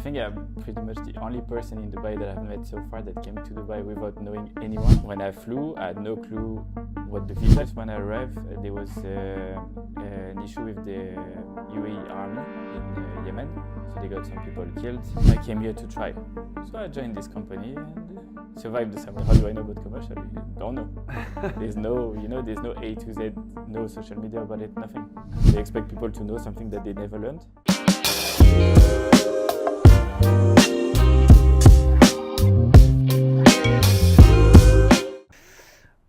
think I'm pretty much the only person in Dubai that I've met so far that came to Dubai without knowing anyone. When I flew, I had no clue what the visa is. When I arrived, there was an issue with the UAE army in Yemen, so they got some people killed. I came here to try. So I joined this company and survived the summer. How do I know about commercial? I don't know. There's no, there's no A to Z, no social media about it, nothing. They expect people to know something that they never learned.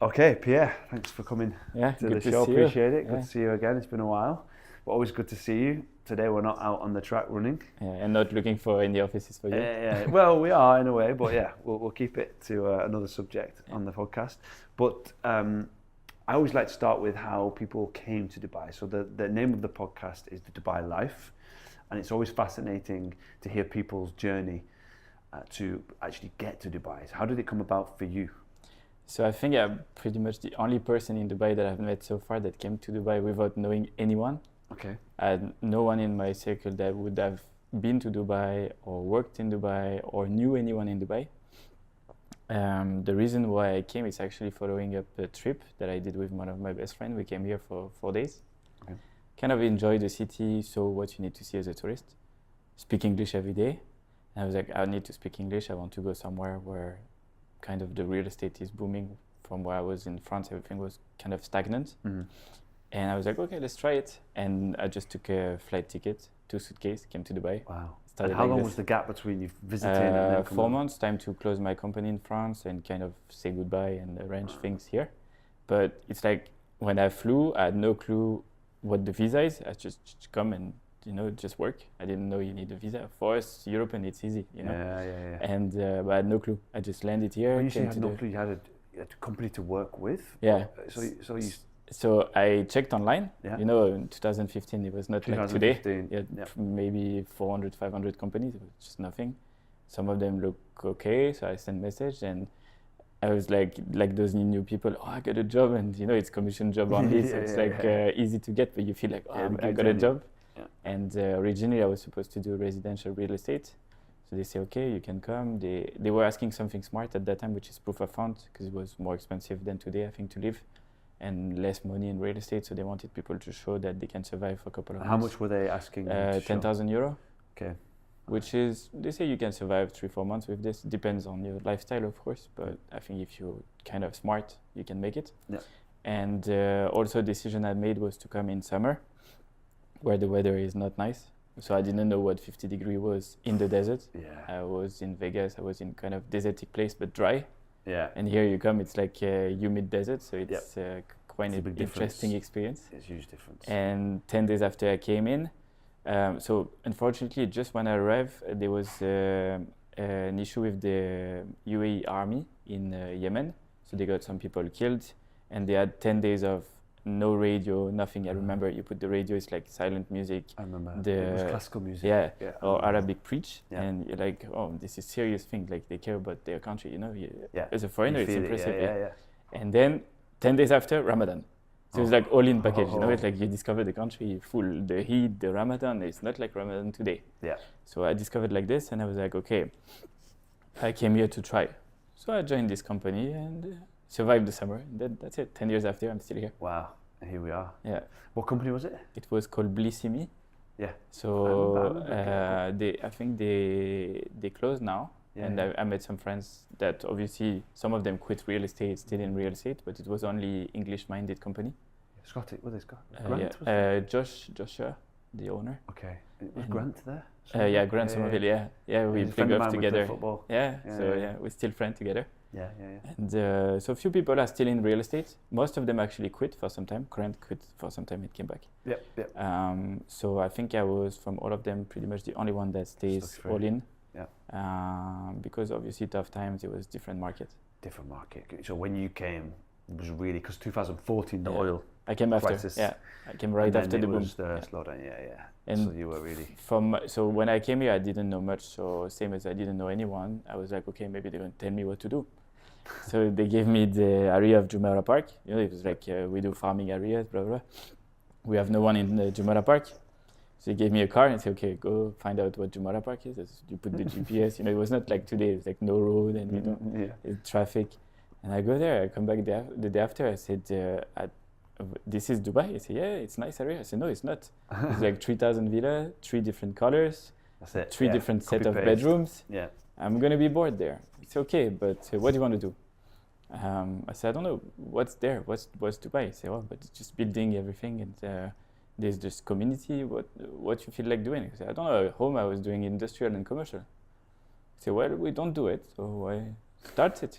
Okay, Pierre, thanks for coming to the show. Appreciate it. Good to see you again. It's been a while, but always good to see you. Today we're not out on the track running. And not looking for any offices for you. Well, we are in a way, but yeah, we'll keep it to another subject on the podcast. But I always like to start with how people came to Dubai. So the name of the podcast is The Dubai Life, and it's always fascinating to hear people's journey to actually get to Dubai. So how did it come about for you? So I think I'm pretty much the only person in Dubai that I've met so far that came to Dubai without knowing anyone. Okay. I had no one in my circle that would have been to Dubai or worked in Dubai or knew anyone in Dubai. The reason why I came is actually following up a trip that I did with one of my best friends. We came here for 4 days. Okay. Kind of enjoyed the city, saw what you need to see as a tourist. Speak English every day. And I was like, I need to speak English. I want to go somewhere where kind of the real estate is booming. From where I was in France, everything was kind of stagnant. Mm-hmm. And I was like, okay, let's try it. And I just took a flight ticket, 2 suitcases, came to Dubai. Wow. And how long was the gap between you visiting and then 4 months, time to close my company in France and kind of say goodbye and arrange things here. But it's like when I flew, I had no clue what the visa is. I just come and, just work. I didn't know you need a visa. For us, European, it's easy, Yeah. And but I had no clue. I just landed here. When you say you had no clue, you had a company to work with? Yeah. So I checked online. Yeah. In 2015, it was not like today. Yeah. Maybe 400, 500 companies. It was just nothing. Some of them look okay, so I sent message and I was like those new people. Oh, I got a job, and it's commission job only, so it's easy to get, but you feel like I got a job. Yeah. And originally I was supposed to do residential real estate. So they say, okay, you can come. They were asking something smart at that time, which is proof of fund, because it was more expensive than today, I think, to live, and less money in real estate. So they wanted people to show that they can survive for a couple of months. How much were they asking? 10,000 euro. Okay. Which is, they say you can survive 3-4 months with this. Depends on your lifestyle, of course, but I think if you're kind of smart, you can make it. Yeah. And also a decision I made was to come in summer, where the weather is not nice. So I didn't know what 50 degree was in the desert. Yeah. I was in Vegas. I was in kind of desertic place, but dry. Yeah. And here you come, it's like a humid desert. So it's quite an interesting experience. It's a huge difference. And 10 days after I came in, so unfortunately, just when I arrived, there was an issue with the UAE army in Yemen. So they got some people killed, and they had 10 days of no radio, nothing. I remember you put the radio, it's like silent music. I remember. It was classical music. Yeah. Or Arabic preach. Yeah. And you're like, oh, this is serious thing. Like they care about their country, Yeah. As a foreigner, it's impressive. Yeah. And then 10 days after, Ramadan. So it's like all in package, It's like you discover the country full, the heat, the Ramadan. It's not like Ramadan today. Yeah. So I discovered like this, and I was like, okay, I came here to try. So I joined this company and survived the summer. That's it. 10 years after, I'm still here. Wow. And here we are. Yeah. What company was it? It was called Blissimi. Yeah. So I think they closed now. Yeah, and I met some friends that obviously some of them quit real estate, still in real estate, but it was only English-minded company. Scottish, what is Grant? Joshua, the owner. Okay. Was Grant there? Grant Somerville. Yeah. We played golf together. Football. Yeah. We're still friends together. Yeah. And so a few people are still in real estate. Most of them actually quit for some time. Grant quit for some time. It came back. Yep. So I think I was, from all of them, pretty much the only one that stays all in. Yeah. Because obviously tough times, it was different market. Different market. So when you came, it was really, because 2014, the oil I came after. crisis. Yeah. I came right after the boom. Was the slowdown. Yeah. And so you were really. So when I came here, I didn't know much. So same as I didn't know anyone, I was like, okay, maybe they're going to tell me what to do. So they gave me the area of Jumeirah Park. It was like we do farming areas, blah blah. We have no one in the Jumeirah Park. So he gave me a car and said, okay, go find out what Jumeirah Park is. You put the GPS, it was not like today, it's like no road and it's traffic. And I go there, I come back the day after, I said, this is Dubai? He said, yeah, it's a nice area. I said, no, it's not. It's like 3,000 villas, 3 different colors, that's it. 3 different set of bedrooms. Yeah. I'm going to be bored there. It's okay, but what do you want to do? I said, I don't know, what's there? What's Dubai? He said, well, but it's just building everything and there's this community. What you feel like doing? I said, I don't know, at home I was doing industrial and commercial. He said, well, we don't do it, so why start it,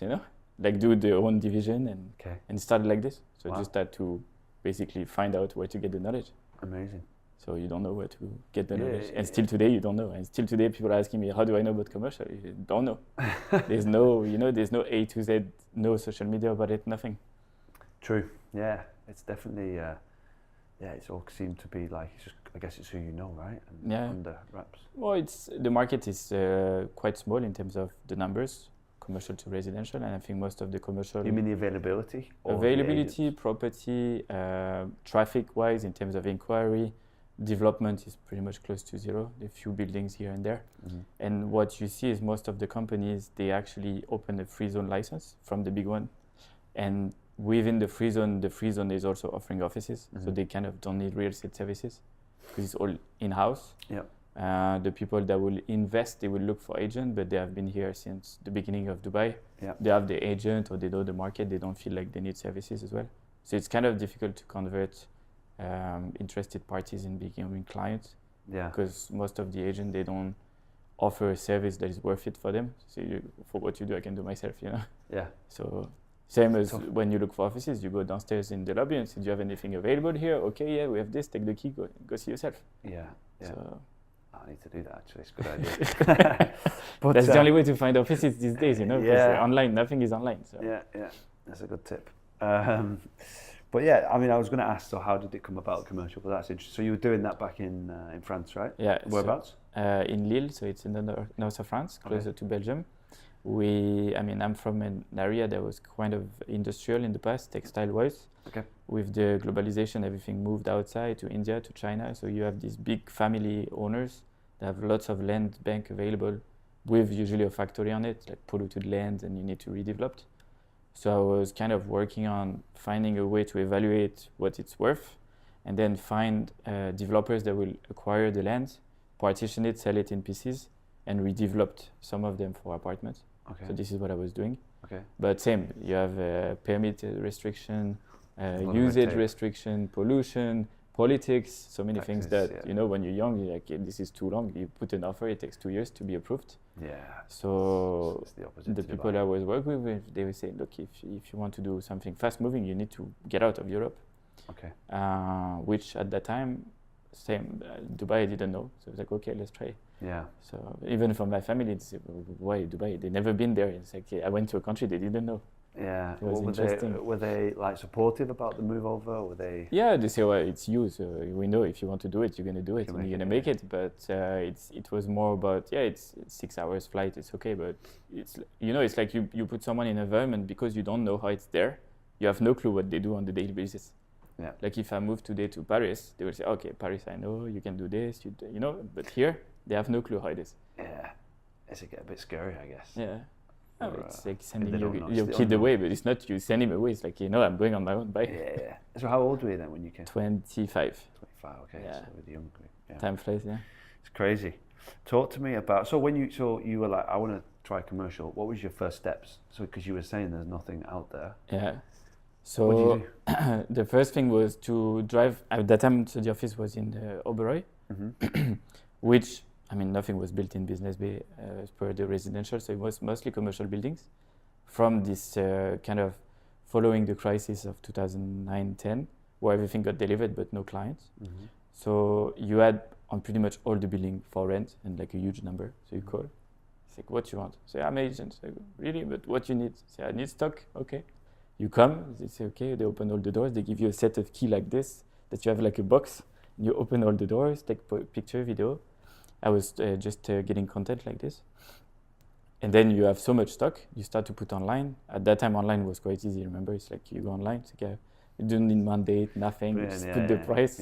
Like do their own division and start like this. So just start to basically find out where to get the knowledge. Amazing. So you don't know where to get the knowledge. And still today you don't know. And still today people are asking me, how do I know about commercial? You don't know. There's no, there's no A to Z, no social media about it, nothing. True. Yeah. It's definitely, it's all seemed to be like, it's just, I guess it's who you know, right? And under wraps. Well, the market is quite small in terms of the numbers, commercial to residential, and I think most of the commercial... You mean the availability? Availability, property, traffic-wise in terms of inquiry, development is pretty much close to zero. There are few buildings here and there. Mm-hmm. And what you see is most of the companies, they actually open a free zone license from the big one. And within the free zone is also offering offices. Mm-hmm. So they kind of don't need real estate services because it's all in-house. Yeah. The people that will invest, they will look for agent, but they have been here since the beginning of Dubai. Yeah. They have the agent or they know the market. They don't feel like they need services as well. So it's kind of difficult to convert interested parties in becoming clients. Yeah. Because most of the agents, they don't offer a service that is worth it for them. So for what you do, I can do myself, Yeah. So same as when you look for offices, you go downstairs in the lobby and say, do you have anything available here? Okay, yeah, we have this. Take the key, go see yourself. Yeah. So, I need to do that actually, it's a good idea. But that's the only way to find offices these days, because online, nothing is online. So. Yeah, that's a good tip. But yeah, I mean, I was going to ask, so how did it come about commercial? But that's interesting. So you were doing that back in France, right? Yeah. Whereabouts? In Lille, so it's in the north of France, closer to Belgium. I'm from an area that was kind of industrial in the past, textile-wise. Okay. With the globalization, everything moved outside to India, to China. So you have these big family owners that have lots of land bank available with usually a factory on it, like polluted land, and you need to redevelop it. So I was kind of working on finding a way to evaluate what it's worth and then find developers that will acquire the land, partition it, sell it in pieces, and redevelop some of them for apartments. Okay. So this is what I was doing. Okay. But same, you have permit restriction, usage restriction, pollution, politics, so many things that, when you're young, you're like, this is too long. You put an offer, it takes 2 years to be approved. Yeah. So the people I was working with, they would say, look, if you want to do something fast moving, you need to get out of Europe. Okay. Which at that time, same, Dubai I didn't know. So I was like, okay, let's try. Yeah. So even from my family, it's why Dubai? They've never been there. It's like, I went to a country they didn't know. Yeah. Were they like supportive about the move over? Were they? Yeah, they say, well, it's you, so we know if you want to do it, you're going to do it, and you're going to make it. But it was more about, it's 6 hours flight, it's okay, but it's it's like you put someone in an environment because you don't know how it's there. You have no clue what they do on the daily basis. Yeah. Like if I move today to Paris, they will say, okay, Paris, I know you can do this, but here they have no clue how it is. Yeah, it's a bit scary, I guess. Yeah. It's like sending your kid away, but it's not you send him away. It's like, I'm going on my own bike. Yeah. So how old were you then when you came? 25. 25, okay. Yeah. So with the young group. Yeah. Time flies, yeah. It's crazy. Talk to me about, so you were like, I want to try commercial. What was your first steps? So, because you were saying there's nothing out there. Yeah. So what did you do? The first thing was to drive, at that time, so the office was in Oberoi, which, nothing was built in Business Bay as per the residential, so it was mostly commercial buildings from this kind of following the crisis of 2009-10, where everything got delivered but no clients. Mm-hmm. So you had on pretty much all the building for rent and like a huge number. So you call, it's like, what you want? Say, I'm agent. I go, really? But what you need? Say, I need stock. Okay. You come, they say, okay, they open all the doors. They give you a set of key like this, that you have like a box. You open all the doors, take picture, video. I was just getting content like this. And then you have so much stock, you start to put online. At that time, online was quite easy, remember? It's like you go online, it's like, You don't need mandate, nothing. You just put the price.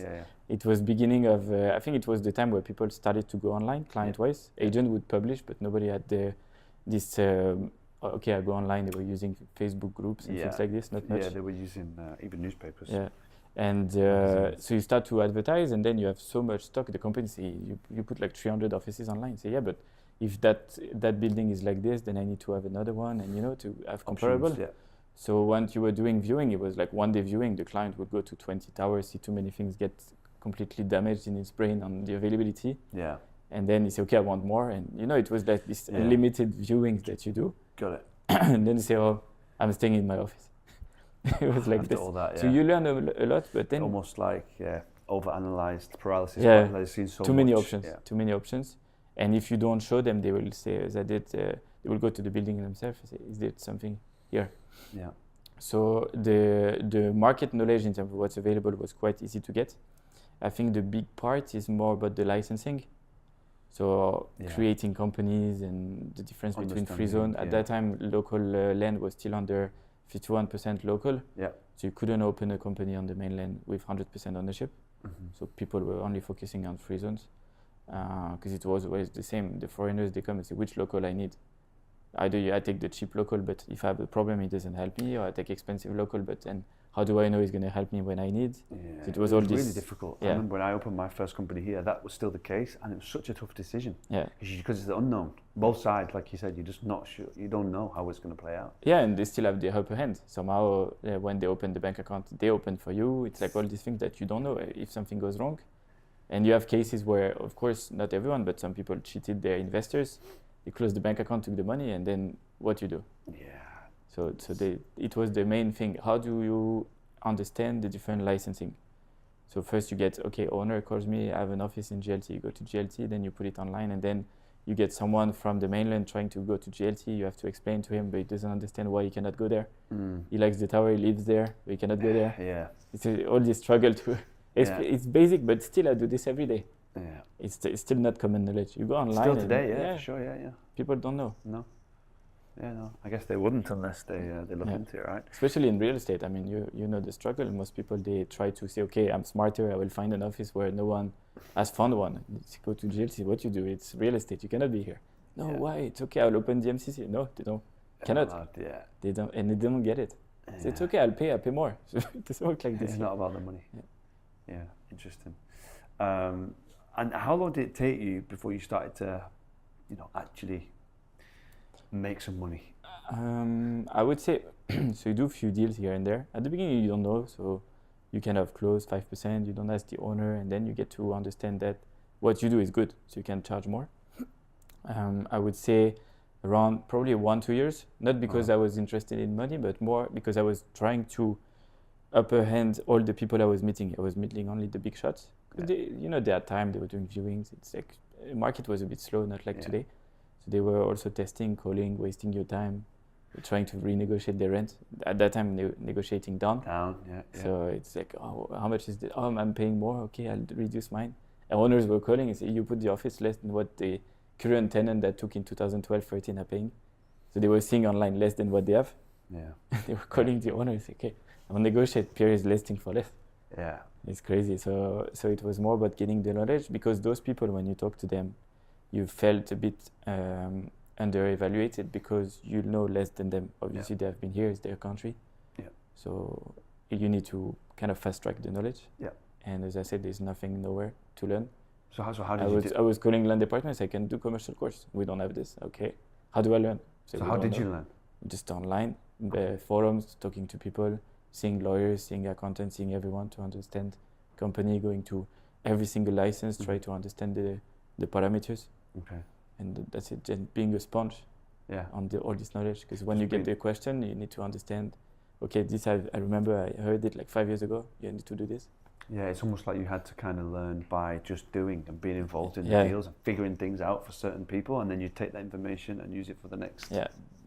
It was beginning of, I think it was the time where people started to go online, client-wise. Agent would publish, but nobody had this, okay, I go online. They were using Facebook groups and things like this, not much. Yeah, they were using even newspapers. Yeah. And so you start to advertise, and then you have so much stock. The company say, you put like 300 offices online. Say, yeah, but if that building is like this, then I need to have another one, and to have comparable. Options, yeah. So once you were doing viewing, it was like one day viewing. The client would go to 20 towers, see too many things, get completely damaged in his brain on the availability. Yeah. And then he say, okay, I want more. And it was like this unlimited viewings that you do. Got it. And then you say, oh, I'm staying in my office. It was like this. All that, So you learn a lot, but then almost like overanalyzed paralysis. Yeah. They've seen so too many much. options. Yeah. Too many options. And if you don't show them, they will say that they will go to the building themselves and say, is there something here? Yeah. So the market knowledge in terms of what's available was quite easy to get. I think the big part is more about the licensing. So creating companies and the difference between free zone. At that time, local land was still under 51% local. Yeah. So you couldn't open a company on the mainland with 100% ownership. Mm-hmm. So people were only focusing on free zones because it was always the same. The foreigners, they come and say, which local I need? Either I take the cheap local, but if I have a problem, it doesn't help me, or I take expensive local, but then how do I know it's going to help me when I need? Yeah, so it was all really this difficult. Yeah. I remember when I opened my first company here, that was still the case, and it was such a tough decision. Yeah. Because it's the unknown. Both sides, like you said, you're just not sure. You don't know how it's going to play out. Yeah, and they still have the upper hand. Somehow, when they open the bank account, they open for you. It's like all these things that you don't know if something goes wrong. And you have cases where, of course, not everyone, but some people cheated their investors. They closed the bank account, took the money, and then what you do? Yeah. So it was the main thing. How do you understand the different licensing? So first you get, okay, owner calls me, I have an office in GLT. You go to GLT, then you put it online, and then you get someone from the mainland trying to go to GLT. You have to explain to him, but he doesn't understand why he cannot go there. He likes the tower, he lives there, but he cannot go there. Yeah. It's all this struggle to... It's basic, but still I do this every day. Yeah. It's still not common knowledge. You go online. Still today, for sure, yeah. People don't know. No. Yeah, no. I guess they wouldn't unless they look into it, right? Especially in real estate. I mean, you know the struggle. Most people, they try to say, okay, I'm smarter. I will find an office where no one has found one. Let's go to GLC. What you do? It's real estate. You cannot be here. No, why? It's okay. I'll open the MCC. No, they don't. Cannot. They don't, and they don't get it. So it's okay. I'll pay more. So it doesn't work like this. It's not about the money. Yeah, interesting. And how long did it take you before you started to, actually make some money? I would say, so you do a few deals here and there. At the beginning, you don't know, so you kind of close 5%. You don't ask the owner, and then you get to understand that what you do is good, so you can charge more. I would say around probably 1-2 years, not because I was interested in money, but more because I was trying to upper hand all the people I was meeting. I was meeting only the big shots. Because they had time, they were doing viewings. It's like, the market was a bit slow, not like today. So they were also testing, calling, wasting your time, trying to renegotiate their rent. At that time, negotiating down. So it's like, oh, how much is it? Oh, I'm paying more. Okay, I'll reduce mine. And owners were calling and say, you put the office less than what the current tenant that took in 2012-13 are paying. So they were seeing online less than what they have. Yeah. They were calling the owners, okay, I'll negotiate. Pierre is listing for less. Yeah. It's crazy. So it was more about getting the knowledge, because those people, when you talk to them, you felt a bit under-evaluated because you know less than them. Obviously, they have been here, it's their country. Yeah. So you need to kind of fast-track the knowledge. Yeah. And as I said, there's nowhere to learn. So how did you do? I was calling land departments. I can do commercial course. We don't have this. Okay. How do I learn? So how did you learn? Just online, forums, talking to people, seeing lawyers, seeing accountants, seeing everyone to understand company, going to every single license, try to understand the parameters. Okay. And that's it, just being a sponge on all this knowledge. Because when you get the question, you need to understand, okay, this I remember I heard it like 5 years ago, you need to do this. Yeah, it's almost like you had to kind of learn by just doing and being involved in the deals and figuring things out for certain people, and then you take that information and use it for the next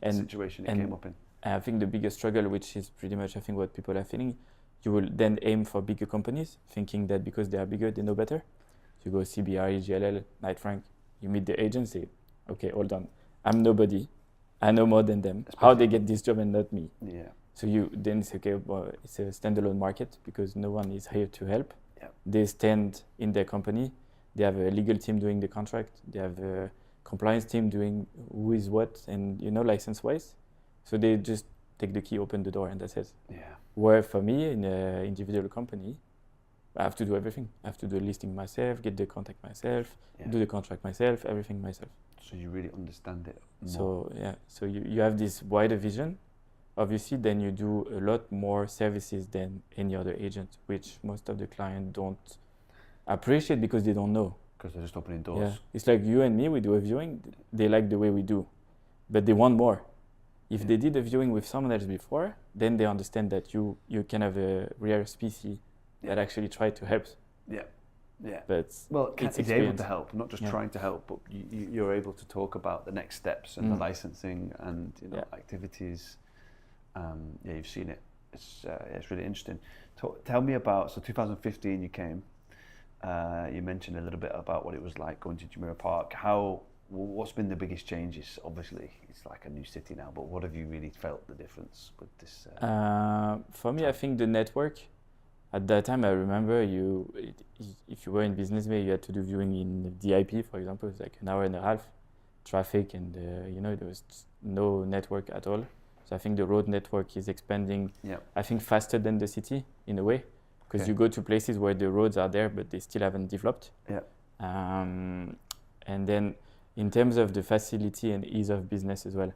situation it came up in. I think the biggest struggle, which is pretty much I think what people are feeling, you will then aim for bigger companies, thinking that because they are bigger, they know better. So you go CBRE, GLL, Knight Frank, you meet the agency. Okay, hold on. I'm nobody. I know more than them. How they get this job and not me? Yeah. So you then say, okay, well, it's a standalone market because no one is here to help. Yeah. They stand in their company. They have a legal team doing the contract. They have a compliance team doing who is what and, license-wise. So they just take the key, open the door, and that's it. Yeah. Where for me, in an individual company, I have to do everything. I have to do the listing myself, get the contact myself, do the contract myself, everything myself. So you really understand it more. So you have this wider vision. Obviously, then you do a lot more services than any other agent, which most of the clients don't appreciate because they don't know. Because they're just opening doors. Yeah, it's like you and me, we do a viewing, they like the way we do, but they want more. If they did a viewing with someone else before, then they understand that you can have a rare species that actually try to help. Yeah. Yeah. But it's able to help, not just trying to help, but you're able to talk about the next steps and the licensing and activities. You've seen it. It's really interesting. Tell me about, so 2015 you came. You mentioned a little bit about what it was like going to Jumeirah Park. What's been the biggest changes? Obviously, it's like a new city now, but what have you really felt the difference with this? For me, I think the network. At that time, I remember if you were in Business Bay, you had to do viewing in DIP, for example. It's like an hour and a half, traffic, and there was no network at all. So I think the road network is expanding. Yeah. I think faster than the city in a way, because you go to places where the roads are there, but they still haven't developed. Yeah. And then in terms of the facility and ease of business as well.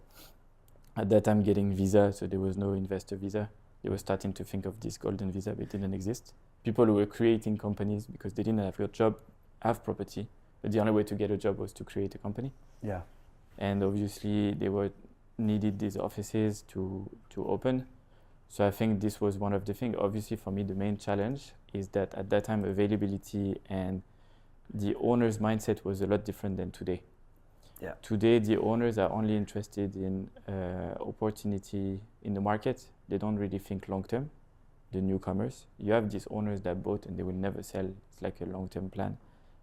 At that time, getting visa, so there was no investor visa. They were starting to think of this golden visa, but it didn't exist. People who were creating companies because they didn't have a job, have property, but the only way to get a job was to create a company. Yeah. And obviously they needed these offices to open. So I think this was one of the things. Obviously for me, the main challenge is that at that time, availability and the owner's mindset was a lot different than today. Yeah. Today, the owners are only interested in opportunity in the market. They don't really think long-term, the newcomers. You have these owners that bought and they will never sell. It's like a long-term plan.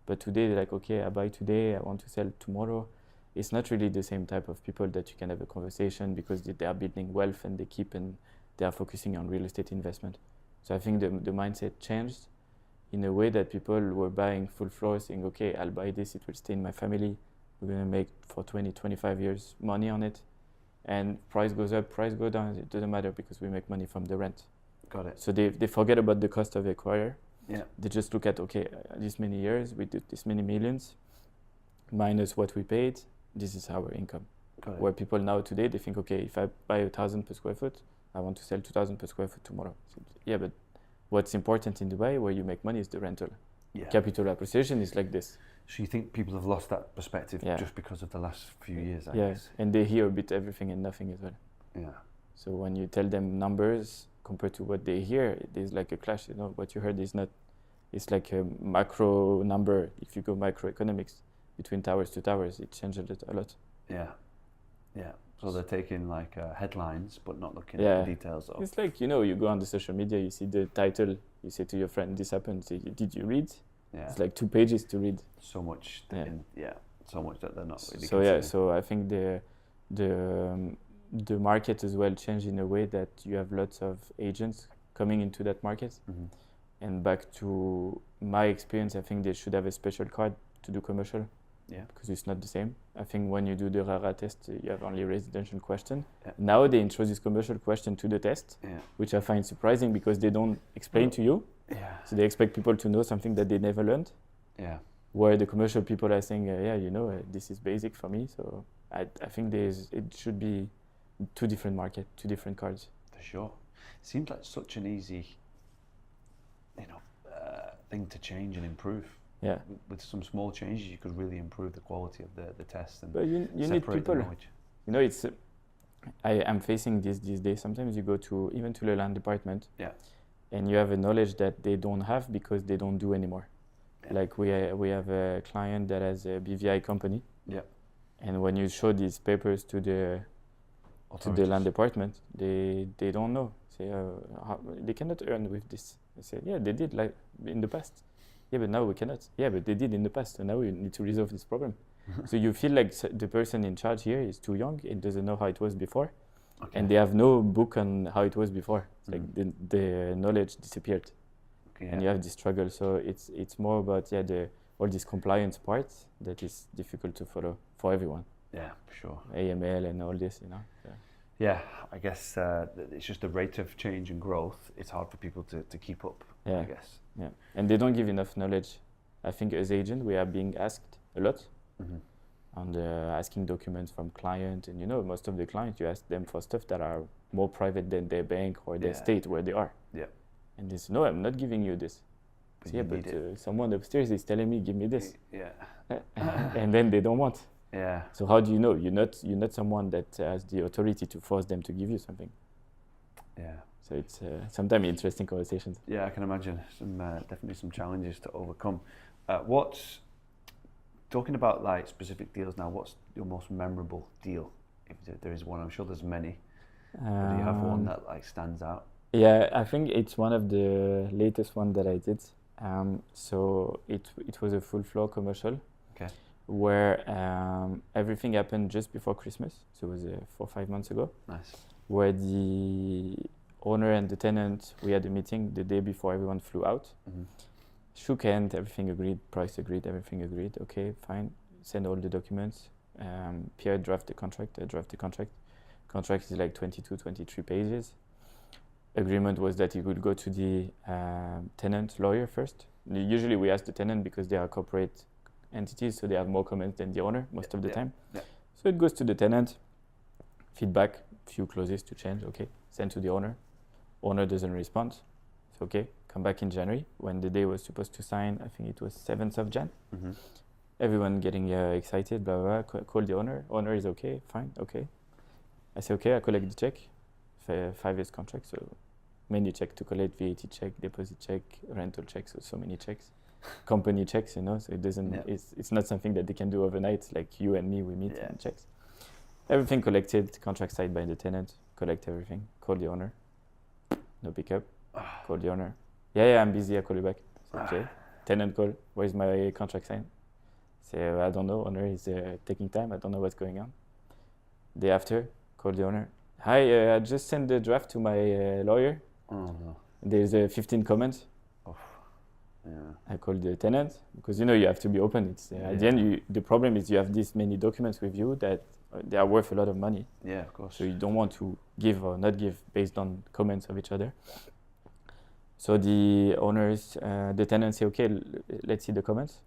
But today, they're like, okay, I buy today, I want to sell tomorrow. It's not really the same type of people that you can have a conversation because they are building wealth and they are focusing on real estate investment. So I think the mindset changed in a way that people were buying full floors saying, okay, I'll buy this, it will stay in my family. We're going to make for 20, 25 years money on it. And price goes up, price goes down, it doesn't matter because we make money from the rent. Got it. So they forget about the cost of acquire. Yeah. They just look at, okay, this many years, we did this many millions, minus what we paid, this is our income. Got it. Where people now today, they think, okay, if I buy 1,000 per square foot, I want to sell 2,000 per square foot tomorrow. So, yeah, but what's important in Dubai, where you make money, is the rental. Yeah. Capital appreciation is like this. So you think people have lost that perspective just because of the last few years, I guess? And they hear a bit everything and nothing as well. Yeah. So when you tell them numbers compared to what they hear, there's like a clash. What you heard is not, it's like a macro number. If you go microeconomics between towers to towers, it changes a lot. Yeah. Yeah. So they're taking like headlines, but not looking at the details of. It's like, you go on the social media, you see the title, you say to your friend, this happened, say, did you read? Yeah. It's like 2 pages to read. So much, so much that they're not really considering. So I think the market as well changed in a way that you have lots of agents coming into that market. Mm-hmm. And back to my experience, I think they should have a special card to do commercial. Yeah. Because it's not the same. I think when you do the RARA test, you have only residential question. Yeah. Now they introduce commercial question to the test, which I find surprising because they don't explain to you. Yeah. So they expect people to know something that they never learned. Yeah. Where the commercial people are saying, this is basic for me. So I think it should be 2 different markets, 2 different cards. For sure. Seems like such an easy, thing to change and improve. Yeah. With some small changes, you could really improve the quality of the test and but you need people. It's I'm facing this these days. Sometimes you go even to the land department. Yeah. And you have a knowledge that they don't have because they don't do anymore. Yeah. Like we have a client that has a BVI company. Yeah. And when you show these papers to the land department, they don't know. Say they cannot earn with this. They say they did like in the past. Yeah, but now we cannot. Yeah, but they did in the past, and now we need to resolve this problem. So you feel like the person in charge here is too young and doesn't know how it was before. Okay. and they have no book on how it was before. It's like the knowledge disappeared, Okay, and you have this struggle. So it's more about all these compliance parts that is difficult to follow for everyone. Yeah, for sure. AML and all this, you know. So. Yeah, I guess it's just the rate of change and growth. It's hard for people to keep up, Yeah. I guess. Yeah, and they don't give enough knowledge. I think as agent we are being asked a lot, and asking documents from client, and you know most of the clients you ask them for stuff that are more private than their bank or their state where they are. Yeah. And they say, no, I'm not giving you this. But Yeah, but someone upstairs is telling me, give me this. Yeah. And then they don't want. Yeah. So how do you know? You're not someone that has the authority to force them to give you something. Yeah. So it's sometimes interesting conversations. Yeah, I can imagine definitely some challenges to overcome. Talking about like specific deals now, what's your most memorable deal? If there is one, I'm sure there's many. But do you have one that like stands out? Yeah, I think it's one of the latest one that I did. So it was a full floor commercial. Okay. Where everything happened just before Christmas. So it was 4 or 5 months ago. Nice. Where the owner and the tenant, we had a meeting the day before everyone flew out. Shook hands, everything agreed, price agreed, everything agreed. Okay, fine. Send all the documents. Pierre draft the contract. I draft the contract. Contract is like 22, 23 pages. Agreement was that he would go to the tenant lawyer first. Usually we ask the tenant because they are corporate entities, so they have more comments than the owner most of the time. Yeah. So it goes to the tenant, feedback, few clauses to change. Okay, send to the owner. Owner doesn't respond. So okay, come back in January when the day was supposed to sign. I think it was 7th of Jan. Everyone getting excited, blah, blah, blah. Call the owner. Owner is okay, fine, okay. I say, okay, I collect the check. 5 years contract, so many checks to collect, VAT check, deposit check, rental checks, so many checks. Company checks, you know, so it doesn't, it's not something that they can do overnight, like you and me, we meet and checks. Everything collected, contract signed by the tenant, collect everything, call the owner, no pickup, call the owner. Yeah, I'm busy, I'll call you back. So, okay, tenant call, where's my contract signed? Say, I don't know, owner is taking time, I don't know what's going on. Day after, call the owner. Hi, I just sent the draft to my lawyer. There's 15 comments. I called the tenant because you have to be open. It's at the end, the problem is you have this many documents with you that they are worth a lot of money. Yeah, of course. So you don't want to give or not give based on comments of each other. So the owners, the tenants say, okay, let's see the comments.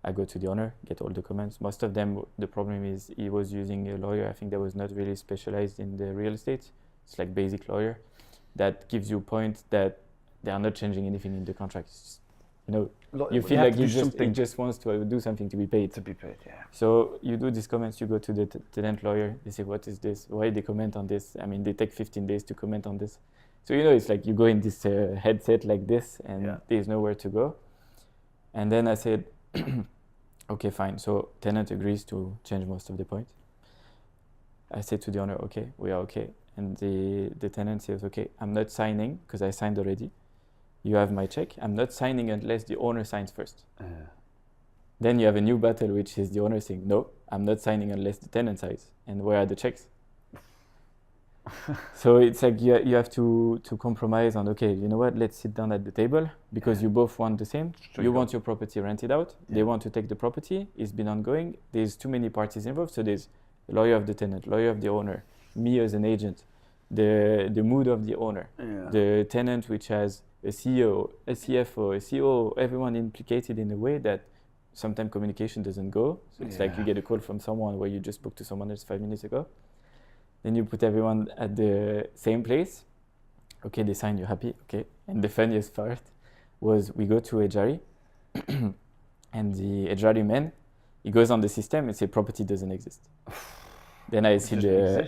I go to the owner, get all the comments. Most of them, the problem is he was using a lawyer, I think that was not really specialized in the real estate. It's like basic lawyer that gives you points that they are not changing anything in the contract. You feel like he just wants to do something to be paid. To be paid, yeah. So you do these comments, you go to the tenant lawyer, they say, what is this? Why they comment on this? I mean, they take 15 days to comment on this. So, it's like you go in this headset like this and there's nowhere to go. And then I said, okay, fine. So tenant agrees to change most of the points. I said to the owner, okay, we are okay. And the tenant says, okay, I'm not signing because I signed already. You have my check. I'm not signing unless the owner signs first. Then you have a new battle, which is the owner saying, no, I'm not signing unless the tenant signs. And where are the checks? So it's like you have to compromise on, okay, you know what, let's sit down at the table because you both want the same. You want your property rented out. They want to take the property. It's been ongoing. There's too many parties involved. So there's a lawyer of the tenant, lawyer of the owner, me as an agent, the mood of the owner, the tenant which has a CEO, a CFO, a COO, everyone implicated in a way that sometimes communication doesn't go. So it's like you get a call from someone where you just spoke to someone else 5 minutes ago. Then you put everyone at the same place. Okay, they sign, you're happy. Okay. And the funniest part was we go to Ejari and the Ejari man, he goes on the system and say property doesn't exist. Then I see the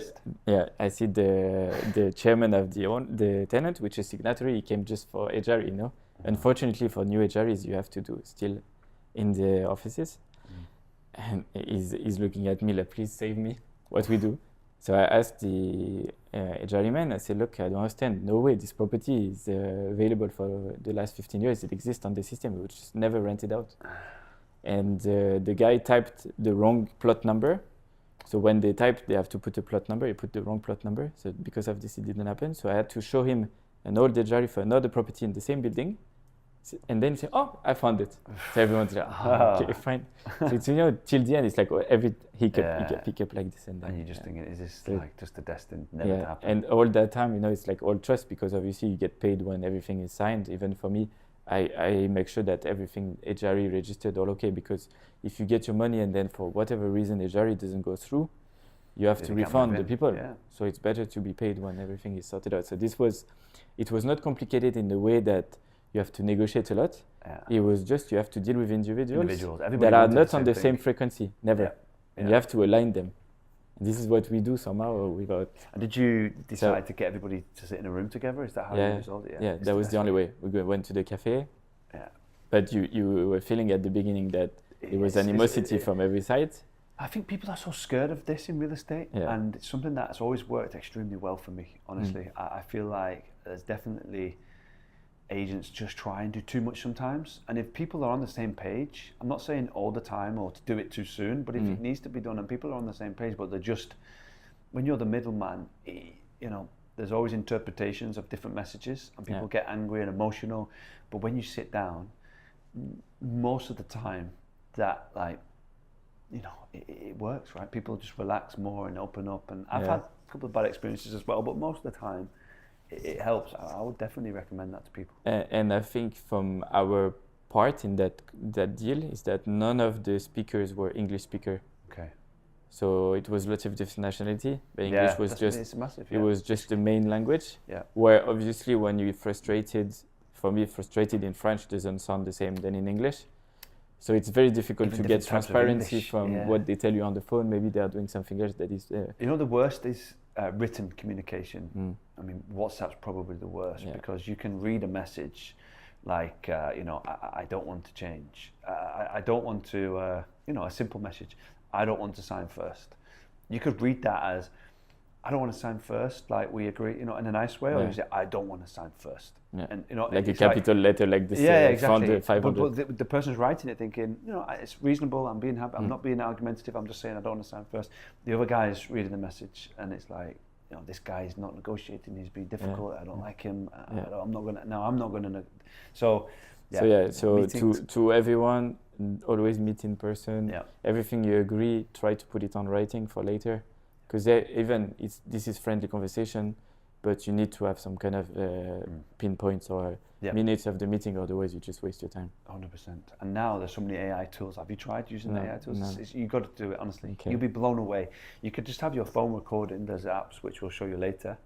chairman of the tenant, which is signatory. He came just for Ejari, Unfortunately for new Ejaris, you have to do still in the offices. And he's looking at me like, please save me. What we do? So I asked the Ejari man, I said, look, I don't understand. No way, this property is available for the last 15 years. It exists on the system. We just never rented out. And the guy typed the wrong plot number. So when they type, they have to put a plot number. He put the wrong plot number. So because of this, it didn't happen. So I had to show him an old Ejari for another property in the same building. And then say, oh, I found it. So everyone's like, oh, okay, fine. So it's, till the end, it's like every hiccup like this. And you're just thinking, is this like just a destined never to happen? And all that time, it's like all trust, because obviously you get paid when everything is signed. Even for me, I make sure that everything Ejari registered all okay, because if you get your money and then for whatever reason Ejari doesn't go through, you have to refund the people. Yeah. So it's better to be paid when everything is sorted out. So it was not complicated in the way that you have to negotiate a lot. Yeah. It was just you have to deal with individuals that are not on the same frequency, never. Yeah. And you have to align them. And this is what we do somehow without. And did you decide to get everybody to sit in a room together? Is that how you resolved it? Yeah, that was the only way. We went to the cafe. Yeah. But you were feeling at the beginning that there was animosity from every side. I think people are so scared of this in real estate, and it's something that's always worked extremely well for me, honestly. I feel like there's definitely agents just try and do too much sometimes, and if people are on the same page, I'm not saying all the time or to do it too soon, but if it needs to be done and people are on the same page, but they're just, when you're the middleman, there's always interpretations of different messages and people get angry and emotional, but when you sit down, most of the time that it works, right? People just relax more and open up, and I've had a couple of bad experiences as well, but most of the time it helps. I would definitely recommend that to people. And I think from our part in that deal is that none of the speakers were English speaker. Okay. So it was lots of different nationality, but English was just massive, it was just the main language. Yeah. Where obviously when you're frustrated, for me, frustrated in French doesn't sound the same than in English. So it's very difficult to get transparency from what they tell you on the phone. Maybe they are doing something else that is. The worst is written communication. I mean, WhatsApp's probably the worst because you can read a message like, I don't want to change. I don't want to, a simple message. I don't want to sign first. You could read that as, I don't want to sign first, like we agree, in a nice way, or you say, I don't want to sign first. Yeah. And, like a capital letter like this. Exactly. 500. But the person's writing it thinking, it's reasonable, I'm being happy, I'm not being argumentative, I'm just saying I don't want to sign first. The other guy is reading the message and it's like, this guy is not negotiating, he's being difficult, I don't like him, I'm not going to. So to everyone, always meet in person. Yeah. Everything you agree, try to put it on writing for later. Because this is friendly conversation, but you need to have some kind of pinpoints or minutes of the meeting, otherwise you just waste your time. 100%. And now there's so many AI tools. Have you tried using AI tools? No. You've got to do it, honestly. Okay. You'll be blown away. You could just have your phone recording. There's apps which we'll show you later,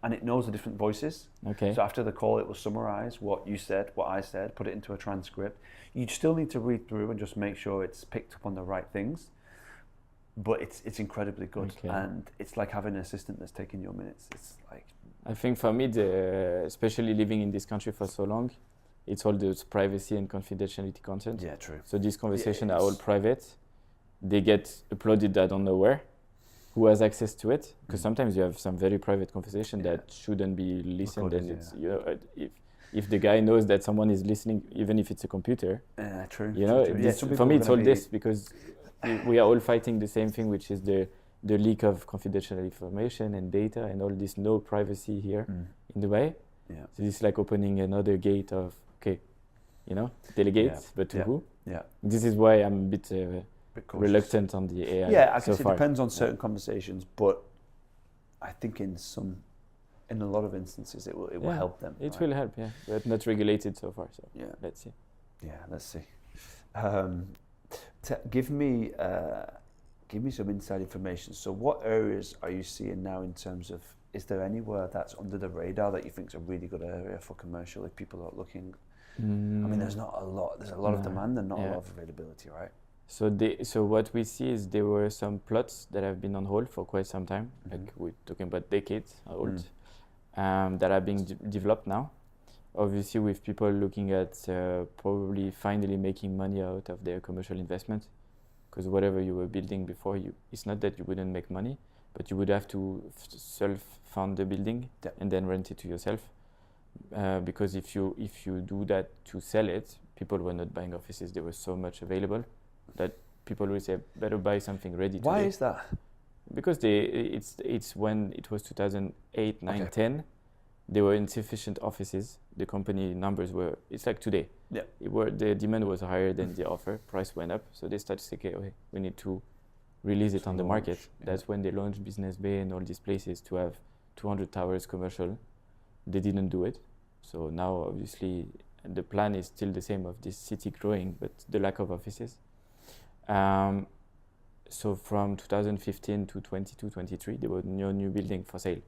and it knows the different voices. Okay. So after the call, it will summarize what you said, what I said, put it into a transcript. You still need to read through and just make sure it's picked up on the right things. But it's incredibly good, and it's like having an assistant that's taking your minutes. It's like, I think for me, especially living in this country for so long, it's all those privacy and confidentiality content. Yeah, true. So these conversations are all private. They get uploaded, I don't know where, who has access to it, because sometimes you have some very private conversation that shouldn't be listened, and it's if the guy knows that someone is listening, even if it's a computer. True. For me, it's all this, because we are all fighting the same thing, which is the leak of confidential information and data and all this no privacy here in Dubai. Yeah. So this is like opening another gate of, delegate, but to who? Yeah. This is why I'm a bit reluctant on the AI. Yeah, I guess it depends on certain conversations, but I think in a lot of instances it will help them. It will help, but not regulated so far. So let's see. Yeah, let's see. Give me some inside information. So what areas are you seeing now in terms of, is there anywhere that's under the radar that you think is a really good area for commercial if people are looking? I mean, there's a lot of demand and not a lot of availability, right? So what we see is there were some plots that have been on hold for quite some time, like we're talking about decades old, that are being developed now. Obviously, with people looking at probably finally making money out of their commercial investment, because whatever you were building before, it's not that you wouldn't make money, but you would have to self-fund the building and then rent it to yourself. Because if you do that to sell it, people were not buying offices. There was so much available that people would say better buy something ready. Why is that? because it's when it was 2008, 9, 10, there were insufficient offices. The company numbers were, it's like today. Yeah. The demand was higher than the offer, price went up. So they started to say, okay, we need to release it on the market. That's when they launched Business Bay and all these places to have 200 towers commercial. They didn't do it. So now obviously the plan is still the same of this city growing, but the lack of offices. So from 2015 to 22, 23, there was no new building for sale,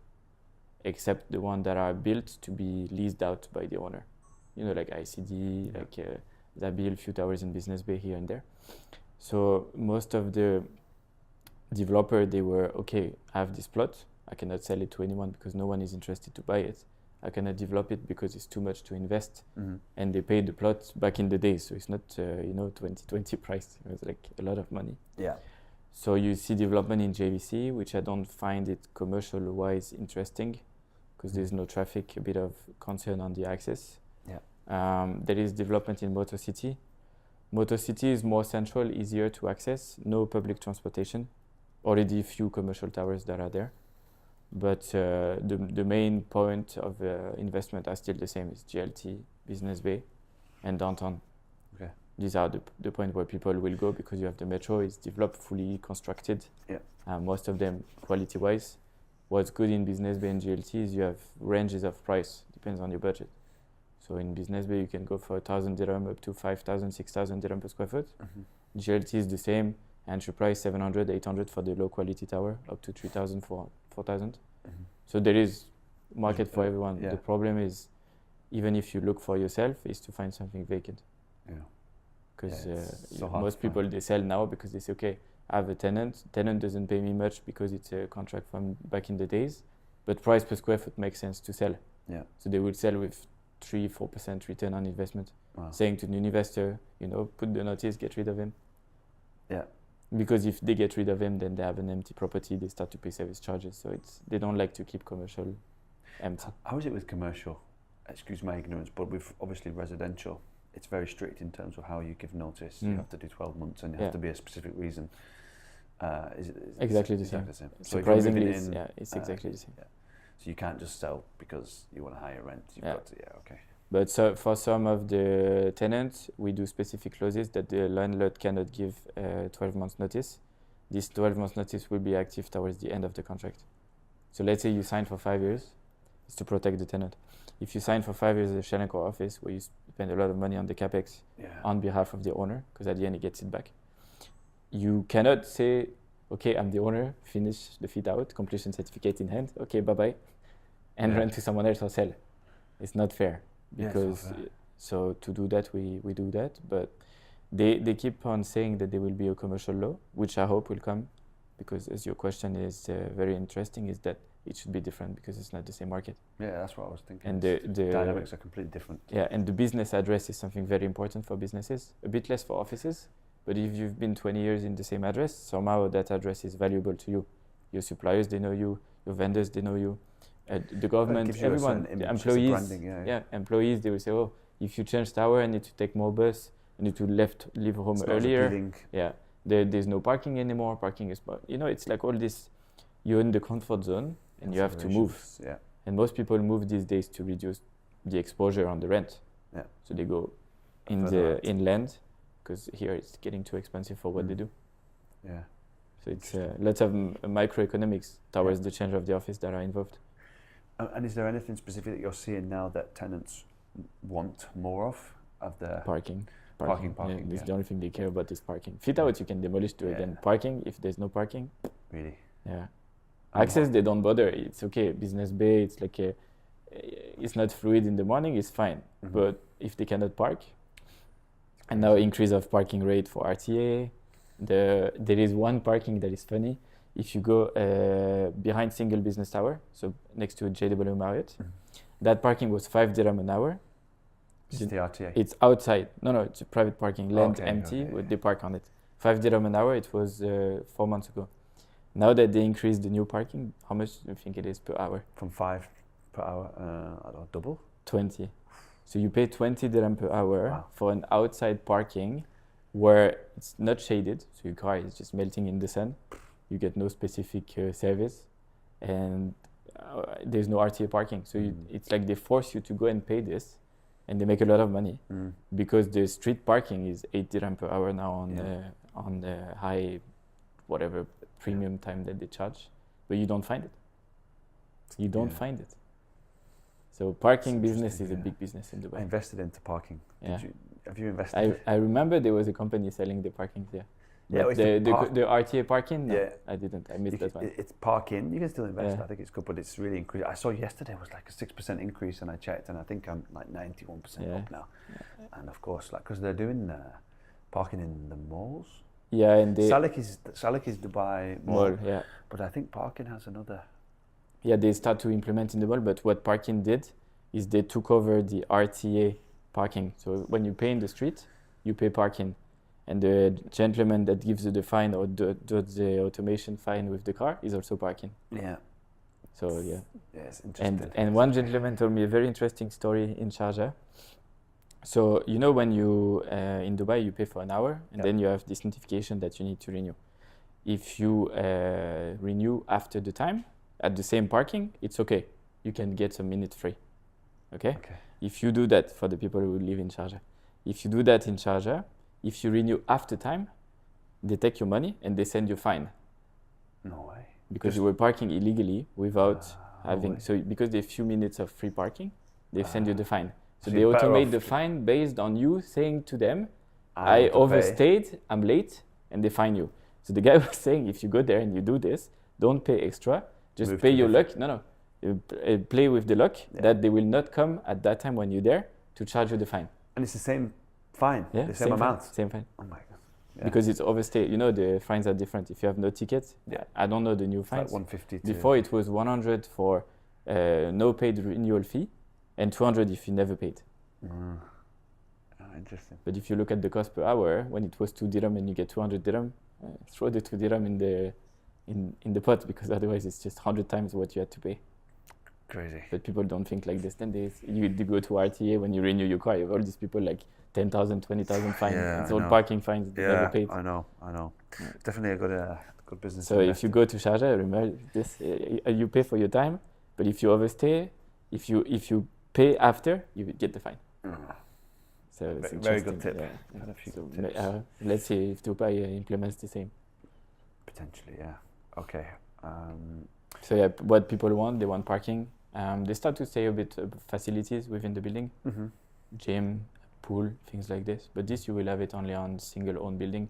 except the one that are built to be leased out by the owner. You know, like ICD, like Zabil, few towers in Business Bay here and there. So most of the developer, they were, okay, I have this plot. I cannot sell it to anyone because no one is interested to buy it. I cannot develop it because it's too much to invest. And they paid the plot back in the day. So it's not, 2020 price. It was like a lot of money. Yeah. So you see development in JVC, which I don't find it commercial-wise interesting because there's no traffic, a bit of concern on the access. Yeah. There is development in Motor City. Motor City is more central, easier to access, no public transportation, already a few commercial towers that are there. But the main point of investment are still the same. It's GLT, Business Bay, and downtown. Okay. These are the point where people will go because you have the metro, it's developed, fully constructed. Yeah. Most of them quality-wise. What's good in Business Bay and GLT is you have ranges of price, depends on your budget. So in Business Bay, you can go for 1,000 dirham up to 5,000, 6,000 dirham per square foot. GLT is the same, enterprise 700, 800 for the low quality tower, up to 3,000, 4,000. So there is market for everyone. Yeah. The problem is, even if you look for yourself, is to find something vacant. Yeah. Because so most people, they sell now because they say, okay, I have a tenant. Tenant doesn't pay me much because it's a contract from back in the days, but price per square foot makes sense to sell. Yeah. So they will sell with 3-4% return on investment, saying to the investor, put the notice, get rid of him. Yeah. Because if they get rid of him, then they have an empty property, they start to pay service charges. So they don't like to keep commercial empty. How is it with commercial? Excuse my ignorance, but with obviously residential, it's very strict in terms of how you give notice. You have to do 12 months and you have to be a specific reason. Is it exactly the same. So surprisingly, it's exactly the same. Yeah. So you can't just sell because you want a higher rent. You've got to, okay. But so for some of the tenants, we do specific clauses that the landlord cannot give 12 months notice. This 12 months notice will be active towards the end of the contract. So let's say you sign for 5 years, it's to protect the tenant. If you sign for 5 years at a Shenango office where you spend a lot of money on the capex on behalf of the owner, because at the end he gets it back, you cannot say, okay, I'm the owner, finish the fit out, completion certificate in hand, okay, bye-bye, and rent to someone else or sell. It's not fair. Because so to do that we do that, but they keep on saying that there will be a commercial law, which I hope will come, because as your question is very interesting, is that it should be different because it's not the same market. Yeah, that's what I was thinking. And the dynamics are completely different. Yeah, and the business address is something very important for businesses, a bit less for offices, but if you've been 20 years in the same address, somehow that address is valuable to you. Your suppliers, they know you, your vendors, they know you. The government, everyone, the employees, branding, employees, they will say, oh, if you change tower, I need to take more bus, I need to leave home earlier. There's no parking anymore. Parking is, it's like all this. You're in the comfort zone and you have to move. Yeah. And most people move these days to reduce the exposure on the rent. Yeah. So they go inland because here it's getting too expensive for what they do. Yeah. So it's lots of microeconomics towards the change of the office that are involved. And is there anything specific that you're seeing now that tenants want more of the parking? Parking. The only thing they care about is parking. Fit out you can demolish to again. Parking, if there's no parking. Really? Yeah. Access they don't bother. It's okay. Business Bay, it's like it's not fluid in the morning. It's fine. But if they cannot park, and now increase of parking rate for RTA. There is one parking that is funny. If you go behind Single Business Tower, so next to JW Marriott, that parking was 5 dirham an hour. It's the RTA? It's outside. No, it's a private parking, land empty, with the park on it. 5 dirham an hour, it was 4 months ago. Now that they increased the new parking, how much do you think it is per hour? From 5 per hour, I don't know, double? 20. So you pay 20 dirham per hour for an outside parking where it's not shaded, so your car is just melting in the sun. you get no specific service, and there's no RTA parking. So it's like they force you to go and pay this, and they make a lot of money because the street parking is 8 dirham per hour now on the high, whatever premium time that they charge, but you don't find it. You don't find it. So parking business is a big business in Dubai. I invested into parking. Yeah. Have you invested? I remember there was a company selling the parking there. Yeah, But the RTA parking? No, Yeah. I didn't. I missed that one. It's parking. You can still invest. Yeah. I think it's good, but it's really increased. I saw yesterday was like a 6% increase, and I checked, and I think I'm like 91% up now. Yeah. And of course, like because they're doing parking in the malls. Yeah, and Salik is Dubai mall. Yeah. But I think parking has another. Yeah, they start to implement in the mall, but what parking did is they took over the RTA parking. So when you pay in the street, you pay parking. And the gentleman that gives you the fine or does the automation fine with the car is also parking. Yeah. So yeah. Yes, interesting. And one gentleman told me a very interesting story in Sharjah. So you know when you in Dubai you pay for an hour and then you have this notification that you need to renew. If you renew after the time at the same parking, it's okay. You can get some minutes free. Okay? If you do that for the people who live in Sharjah, if you do that in Sharjah, if you renew after time, they take your money and they send you a fine. No way. Because you were parking illegally without having, so because they have few minutes of free parking, they send you the fine. So they automate the fine based on you saying to them, I overstayed, I'm late, and they fine you. So the guy was saying, if you go there and you do this, don't pay extra, just pay your luck. Play with the luck that they will not come at that time when you're there to charge you the fine. And it's the same fine, the same amount? Same fine. Oh my God. Yeah. Because it's overstay. You know, the fines are different. If you have no ticket, I don't know the new fines. Like 150. Before it was 100 for no paid renewal fee and 200 if you never paid. Oh, interesting. But if you look at the cost per hour, when it was 2 dirham and you get 200 dirham, throw the 2 dirham in the pot because otherwise it's just 100 times what you had to pay. Crazy. But people don't think like this. Then you go to RTA when you renew your car. You have all these people like 10,000, 20,000 fines. It's all parking fines they never paid. I know. Yeah. Definitely a good business. So if you go to Sharjah, remember this: you pay for your time, but if you overstay, if you pay after, you get the fine. So it's very good tip. Yeah. Had a few tips. Let's see if Dubai implements the same. Potentially, yeah. Okay. So yeah, what people want, they want parking. They start to say a bit of facilities within the building, gym, pool, things like this. But this you will have it only on single-owned building,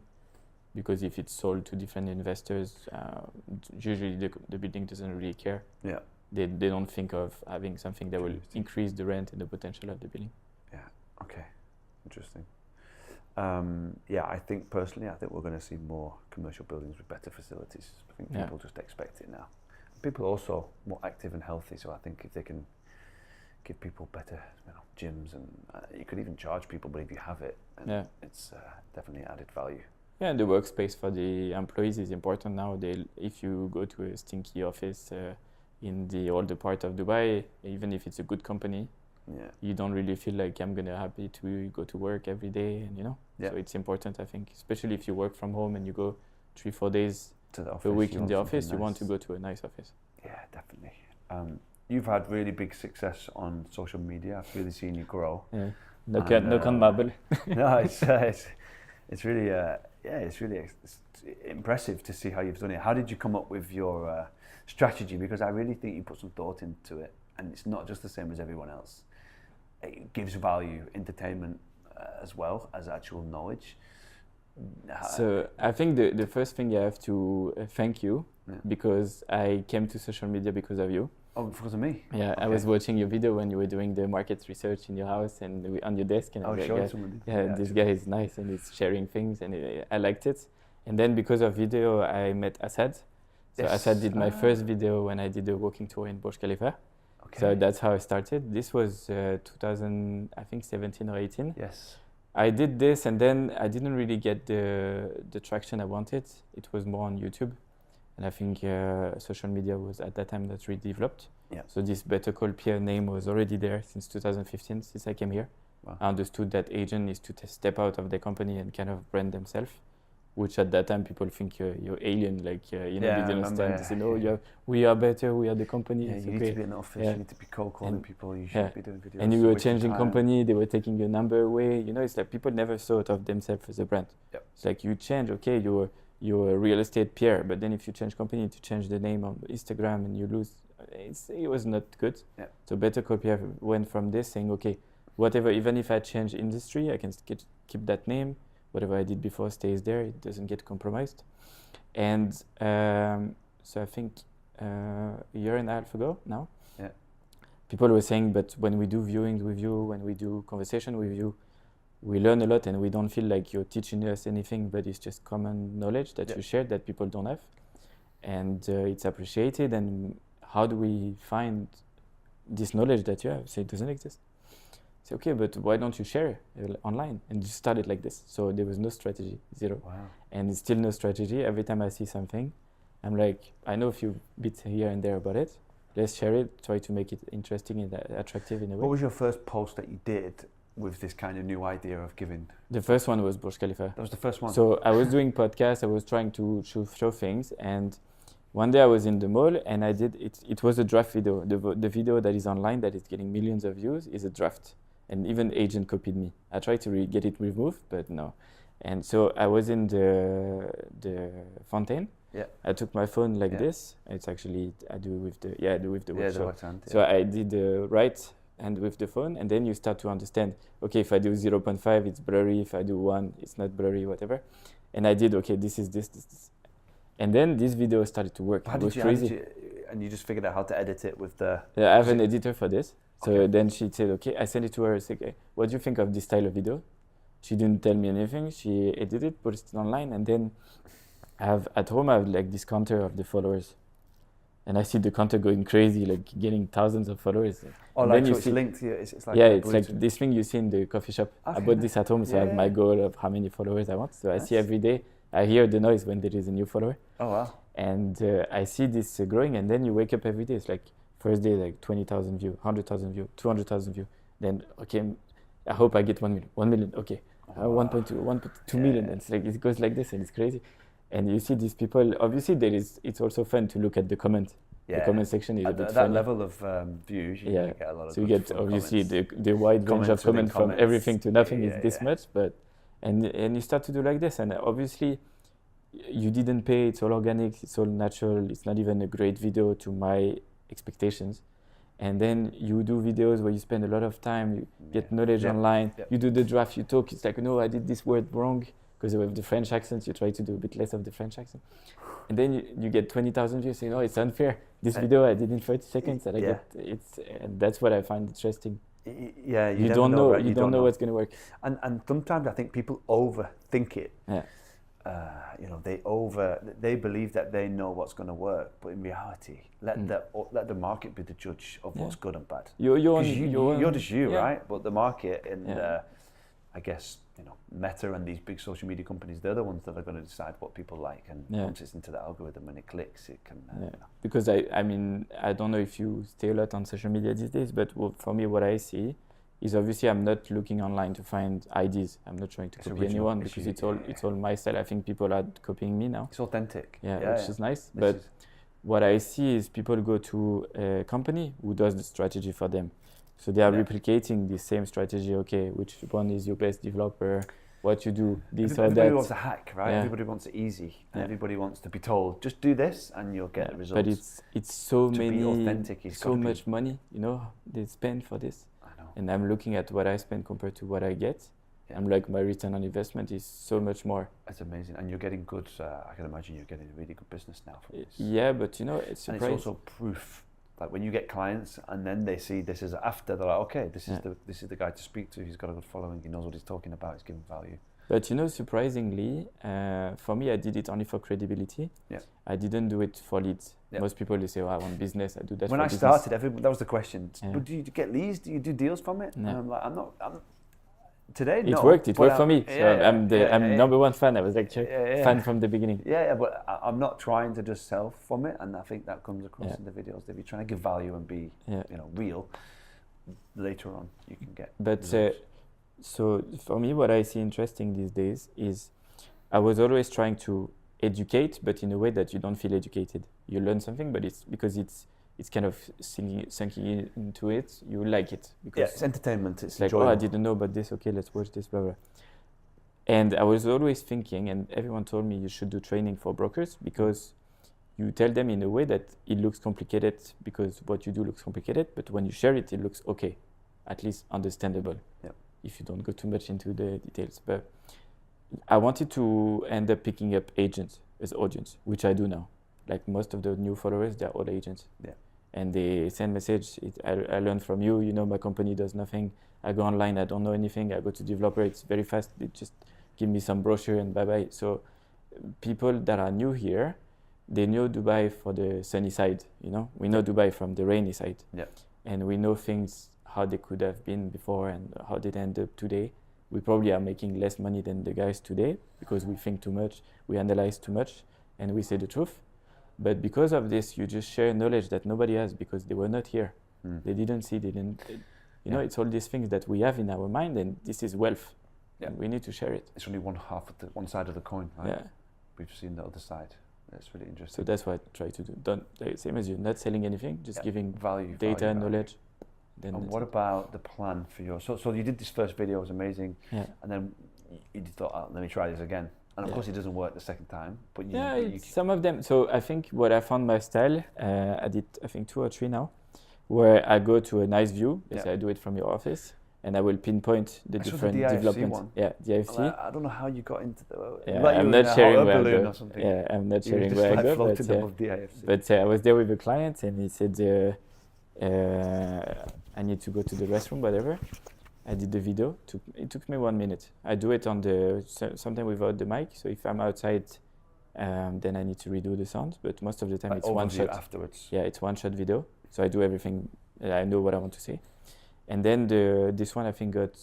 because if it's sold to different investors, usually the building doesn't really care. Yeah. They don't think of having something that will increase the rent and the potential of the building. Yeah. Okay. Interesting. I think personally, we're going to see more commercial buildings with better facilities. I think people just expect it now. People are also more active and healthy, so I think if they can give people better gyms, and you could even charge people, but if you have it, it's definitely added value. Yeah, and the workspace for the employees is important now. If you go to a stinky office in the older part of Dubai, even if it's a good company, you don't really feel like I'm gonna happy to go to work every day, and so it's important, I think, especially if you work from home and you go 3-4 days a week in the office, you want to go to a nice office. Yeah, definitely. You've had really big success on social media. I've really seen you grow. Yeah, no can bubble. No, it's really it's impressive to see how you've done it. How did you come up with your strategy? Because I really think you put some thought into it, and it's not just the same as everyone else. It gives value, entertainment, as well as actual knowledge. So I think the first thing I have to thank you, because I came to social media because of you. Oh, because of me? Yeah, okay. I was watching your video when you were doing the market research in your house and on your desk. And this guy is nice and he's sharing things, and I liked it. And then because of video, I met Assad. So Assad did my first video when I did a walking tour in Burj Khalifa. Okay. So that's how I started. This was 2017 or 18. Yes. I did this, and then I didn't really get the traction I wanted. It was more on YouTube, and I think social media was at that time that's really developed. Yeah. So this Better Call Pierre name was already there since 2015, since I came here. Wow. I understood that agent is to step out of the company and kind of brand themselves. which at that time people think you're alien, like Yeah, they I didn't remember, understand. They say, no, yeah. we are better, we are the company. Yeah, it's you okay. need to be an office, Yeah. you need to be cold calling And- people, you yeah. shouldn't be doing videos. And you so were waste your changing time. company, they were taking your number away. It's like people never thought of themselves as a brand. Yep. It's like you change, okay, you're a real estate Pierre, but then if you change company to change the name on Instagram and you lose, it was not good. Yep. So Better Call Pierre went from this saying, okay, whatever, even if I change industry, I can keep that name. Whatever I did before stays there, it doesn't get compromised. And so I think a year and a half ago now, Yeah. people were saying, but when we do viewings with you, when we do conversation with you, we learn a lot and we don't feel like you're teaching us anything, but it's just common knowledge that Yeah. you share that people don't have. And it's appreciated. And how do we find this knowledge that you have? So it doesn't exist. Say, okay, but why don't you share online? And just started like this. So there was no strategy, zero. Wow. And it's still no strategy. Every time I see something, I'm like, I know a few bits here and there about it. Let's share it, try to make it interesting and attractive in a way. What was your first post that you did with this kind of new idea of giving? The first one was Burj Khalifa. That was the first one? So I was doing podcasts, I was trying to show things, and one day I was in the mall and I did, it was a draft video. The video that is online that is getting millions of views is a draft. And even agent copied me. I tried to get it removed, but no. And so I was in the fountain. Yeah. I took my phone like Yeah. this. It's actually, I do with the the workshop. left hand. So I did the right hand with the phone, and then you start to understand, okay, if I do 0.5, it's blurry. If I do 1, it's not blurry, whatever. And I did, okay, this is this. And then this video started to work. How It did was you, crazy. and you just figured out how to edit it with the... Yeah, I have an editor for this. So Okay. then she said, okay, I sent it to her. I said, okay, what do you think of this style of video? She didn't tell me anything. She edited it, put it online, and then at home I have like this counter of the followers. And I see the counter going crazy, like getting thousands of followers. Oh, And like, then so you it's see- linked to you, it's like... Yeah, a it's like Bluetooth. this thing you see in the coffee shop. I Okay, bought nice. this at home, so I have Yeah, my yeah. goal of how many followers I want. So I see Nice. every day, I hear the noise when there is a new follower. Oh, wow. And I see this growing, and then you wake up every day. It's like first day, like 20,000 view, 100,000 view, 200,000 view. Then, okay, I hope I get 1 million. 1 million, okay. 1.2, 1.2 million. And it's like, it goes like this, and it's crazy. And you see these people, obviously it's also fun to look at the comment. The comment section is a At bit that funny. level of views, you Yeah. get a lot of So you good get fun obviously comments. the wide range Comments of within comment from comments. everything to nothing Yeah, is this yeah. much, but and you start to do like this, and obviously you didn't pay. It's all organic. It's all natural. It's not even a great video to my expectations. And then you do videos where you spend a lot of time. You get knowledge Yeah. online. Yeah. You do the draft. You talk. It's like, no, I did this word wrong because with the French accent, you try to do a bit less of the French accent. And then you get 20,000 views saying, oh, it's unfair. This video I did in 30 seconds, and I Yeah. get and that's what I find interesting. Yeah, You never don't know. right? You don't know what's going to work. And sometimes I think people overthink it. Yeah. They believe that they know what's going to work, but in reality, let the market be the judge of what's good and bad. You're 'Cause you're just you, yeah. right? But the market and Yeah. I guess Meta and these big social media companies, they're the ones that are going to decide what people like, and Yeah. once it's into the algorithm and it clicks, it can. Because I mean, I don't know if you stay a lot on social media these days, but for me, what I see is obviously I'm not looking online to find ideas. I'm not trying to It's copy original. anyone because it's all my style. I think people are copying me now. It's authentic. Which is nice. This But is- what I see is people go to a company who does the strategy for them. So they are Yeah. replicating the same strategy. Okay, which one is your best developer? What you do, this or Everybody that. wants a hack, right? Yeah. Everybody wants it easy. And Yeah. everybody wants to be told, just do this and you'll get the results. But it's so To be many, authentic, it's so gotta be- much money, they spend for this. I know. And I'm looking at what I spend compared to what I get. Yeah. I'm like, my return on investment is so much more. It's amazing. And you're getting good, I can imagine you're getting really good business now from this. Yeah, but it's And it's surprising. also proof. Like when you get clients and then they see this is after, they're like, okay, this is the guy to speak to. He's got a good following. He knows what he's talking about. He's giving value. But surprisingly, for me, I did it only for credibility. Yeah. I didn't do it for leads. Yeah. Most people, they say, oh, I want business. I do that When for I business. started, that was the question. Yeah. But do you get leads? Do you do deals from it? No. And I'm like, today, It no. worked. It but worked for me. So I'm number one fan. I was like fan from the beginning. Yeah, but I'm not trying to just sell from it, and I think that comes across Yeah. in the videos. If you're trying to give value and be, real, later on you can get. But results. so for me, what I see interesting these days is I was always trying to educate, but in a way that you don't feel educated. You learn something, but it's because it's kind of sinking into it. You like it because it's entertainment. It's like, enjoyable. oh, I didn't know about this. Okay, let's watch this, blah blah. And I was always thinking, and everyone told me you should do training for brokers because you tell them in a way that it looks complicated because what you do looks complicated, but when you share it, it looks okay, at least understandable. Yep. If you don't go too much into the details. But I wanted to end up picking up agents as audience, which I do now. Like most of the new followers, they're all agents. Yeah. And they send message, I learned from you, my company does nothing. I go online, I don't know anything. I go to developer, it's very fast. They just give me some brochure and bye-bye. So people that are new here, they know Dubai for the sunny side, We know Dubai from the rainy side. Yeah. And we know things, how they could have been before and how they end up today. We probably are making less money than the guys today because we think too much, we analyze too much, and we say the truth. But because of this, you just share knowledge that nobody has because they were not here. They didn't see, it's all these things that we have in our mind, and this is wealth. Yeah. And we need to share it. It's only one side of the coin, right? Yeah. We've seen the other side. That's really interesting. So that's what I try to do. Same as you, not selling anything, just giving value, data, knowledge. Then and what about the plan for your? So you did this first video, it was amazing. Yeah. And then you thought, oh, let me try this again. And of course, it doesn't work the second time. But some of them. So I think what I found my style, I did, I think 2 or 3 now, where I go to a nice view. Let's say I do it from your office, and I will pinpoint the different developments. Yeah, the IFC. I don't know how you got into the. I'm not sharing where I go. Or something. Yeah, I'm not sharing where I go. But I was there with a client, and he said, I need to go to the restroom, whatever. I did the video. It took me 1 minute. I do it on sometimes without the mic. So if I'm outside, then I need to redo the sound. But most of the time it's one shot. Afterwards. Yeah, it's one shot video. So I do everything. I know what I want to say. And then this one I think got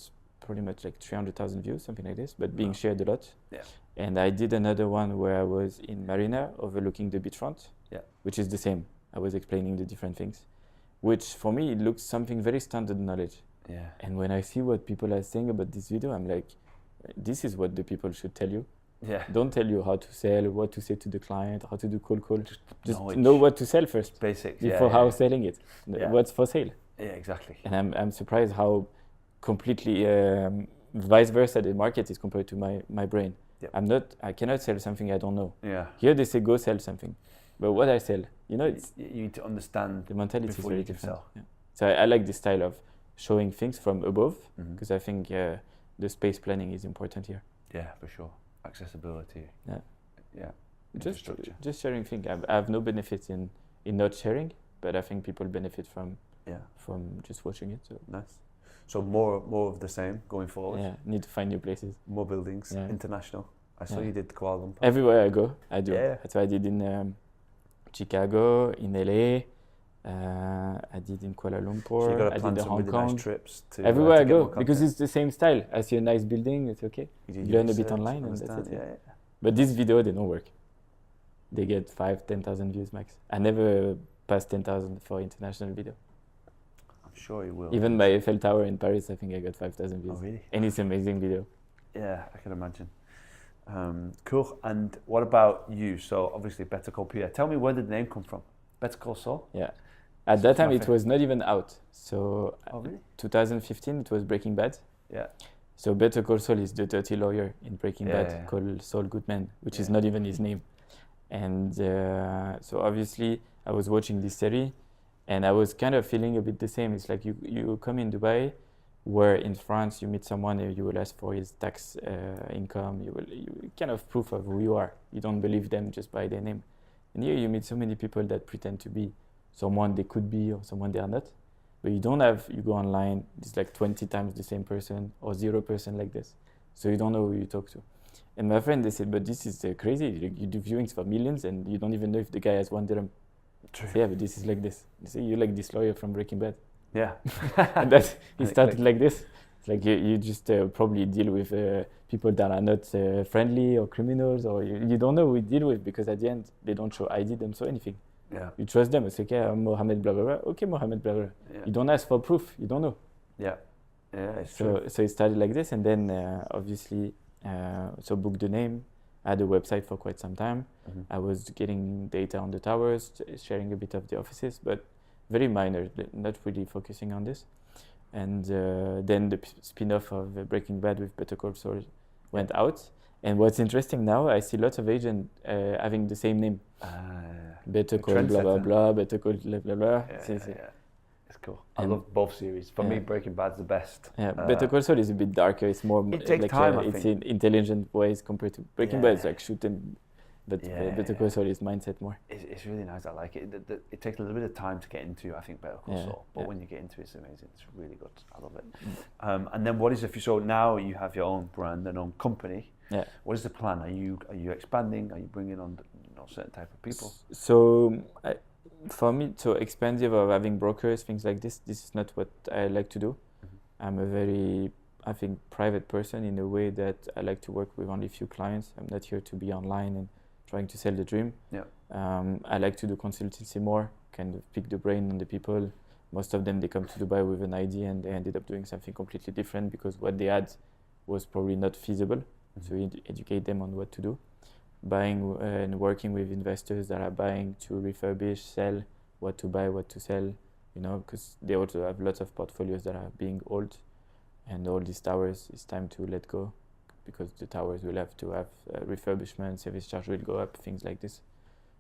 pretty much like 300,000 views, something like this, but being shared a lot. Yeah. And I did another one where I was in Marina overlooking the beachfront, which is the same. I was explaining the different things, which for me it looks something very standard knowledge. Yeah. And when I see what people are saying about this video, I'm like, this is what the people should tell you. Yeah. Don't tell you how to sell, what to say to the client, how to do cold call. Just know what to sell first. Basics. Before how selling it. What's for sale. Yeah, exactly. And I'm surprised how completely vice versa the market is compared to my brain. Yep. I cannot sell something I don't know. Yeah. Here they say go sell something. But what I sell, it's you need to understand the mentality is very different. Yeah. So I like this style of showing things from above because I think the space planning is important here. Yeah, for sure. Accessibility. Yeah. Yeah. Just sharing things. I have no benefits in not sharing, but I think people benefit from just watching it. So nice. So more of the same going forward. Yeah. Need to find new places. More buildings. Yeah. International. I saw you did Kuala Lumpur. Everywhere I go, I do. Yeah. That's what I did in Chicago, in LA. I did in Kuala Lumpur. So you got to I plan did in some Hong really Kong. nice trips to everywhere to I go get because it's the same style. I see a nice building, it's okay. You learn a bit online and that's it. Yeah. But this video, they don't work. They get 5,000-10,000 views max. I never passed 10,000 for international video. I'm sure you will. Even my Eiffel Tower in Paris, I think I got 5,000 views. Oh, really? And it's an amazing video. Yeah, I can imagine. Cool. And what about you? So obviously Better Call Pierre. Tell me, where did the name come from? Better Call Saul? Yeah. At that time, it was not even out. So, really? 2015, it was Breaking Bad. Yeah. So Better Call Saul is the dirty lawyer in Breaking Bad called Saul Goodman, which is not even his name. And so obviously, I was watching this series, and I was kind of feeling a bit the same. It's like you come in Dubai, where in France you meet someone and you will ask for his tax income. You kind of proof of who you are. You don't believe them just by their name. And here you meet so many people that pretend to be someone they could be or someone they are not. But you go online, it's like 20 times the same person or 0% like this. So you don't know who you talk to. And my friend, they said, but this is crazy. You do viewings for millions and you don't even know if the guy has 1 dirham. True. So, yeah, but this is like this. They say, you like this lawyer from Breaking Bad. Yeah. And he started like this. It's like you just probably deal with people that are not friendly or criminals, or you don't know who you deal with because at the end, they don't show ID, don't show anything. Yeah. You trust them. It's okay, I'm Mohammed blah, blah, blah. Okay, Mohammed blah, blah. Yeah. You don't ask for proof. You don't know. Yeah. Yeah, it's true. So it started like this, and then obviously, so book the name. I had a website for quite some time. Mhm. I was getting data on the towers, sharing a bit of the offices, but very minor, not really focusing on this. And then the spin-off of Breaking Bad with Better Call Saul went out. And what's interesting now, I see lots of agents having the same name. Better Call blah blah blah, Better Call blah blah blah. It's cool. I love both series. For me, Breaking Bad's the best. Yeah, Better Call Saul is a bit darker. It's more it takes like time, it's in intelligent ways compared to Breaking Bad. It's like shooting, but Better Call Saul is mindset more. It's really nice. I like it. It takes a little bit of time to get into, I think, Better Call Saul. But when you get into it, it's amazing. It's really good. I love it. And then what is it? So now you have your own brand and own company. Yeah. What is the plan? Are you expanding? Are you bringing on certain type of people? So for me, so expensive or having brokers, things like this is not what I like to do. Mm-hmm. I'm a very, I think, private person in a way that I like to work with only few clients. I'm not here to be online and trying to sell the dream. Yeah. I like to do consultancy more, kind of pick the brain on the people. Most of them, they come to Dubai with an idea and they ended up doing something completely different because what they had was probably not feasible. Mm-hmm. So you educate them on what to do. Buying and working with investors that are buying to refurbish, sell, what to buy, what to sell, because they also have lots of portfolios that are being old, and all these towers, it's time to let go because the towers will have to have refurbishment, service charge will go up, things like this.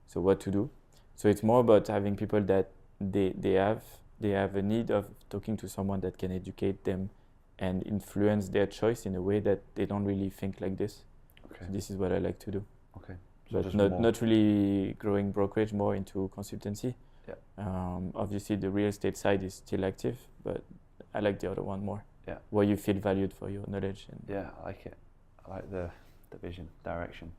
So what to do? So it's more about having people that they have a need of talking to someone that can educate them and influence their choice in a way that they don't really think like this. Okay. So this is what I like to do. Okay. So but not really growing brokerage, more into consultancy. Yeah. Obviously, the real estate side is still active, but I like the other one more. Yeah. Where you feel valued for your knowledge. Yeah, I like it. I like the vision, direction.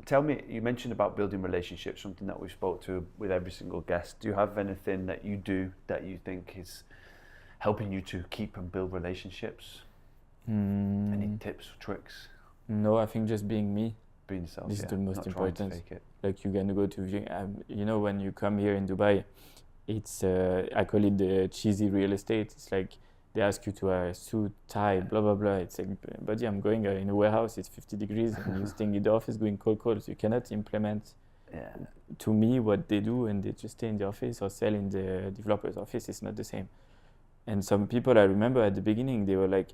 Tell me, you mentioned about building relationships, something that we spoke to with every single guest. Do you have anything that you do that you think is helping you to keep and build relationships? Any tips or tricks? No, I think just being me. Being yourself. This is the most important. Like you're gonna go to viewing. When you come here in Dubai, it's I call it the cheesy real estate. It's like they ask you to wear a suit, tie, blah blah blah. It's like, buddy, I'm going in a warehouse. It's 50 degrees, and you're staying in the office going cold. So you cannot implement. To me, what they do, and they just stay in the office or sell in the developer's office. It's not the same. And some people I remember at the beginning, they were like,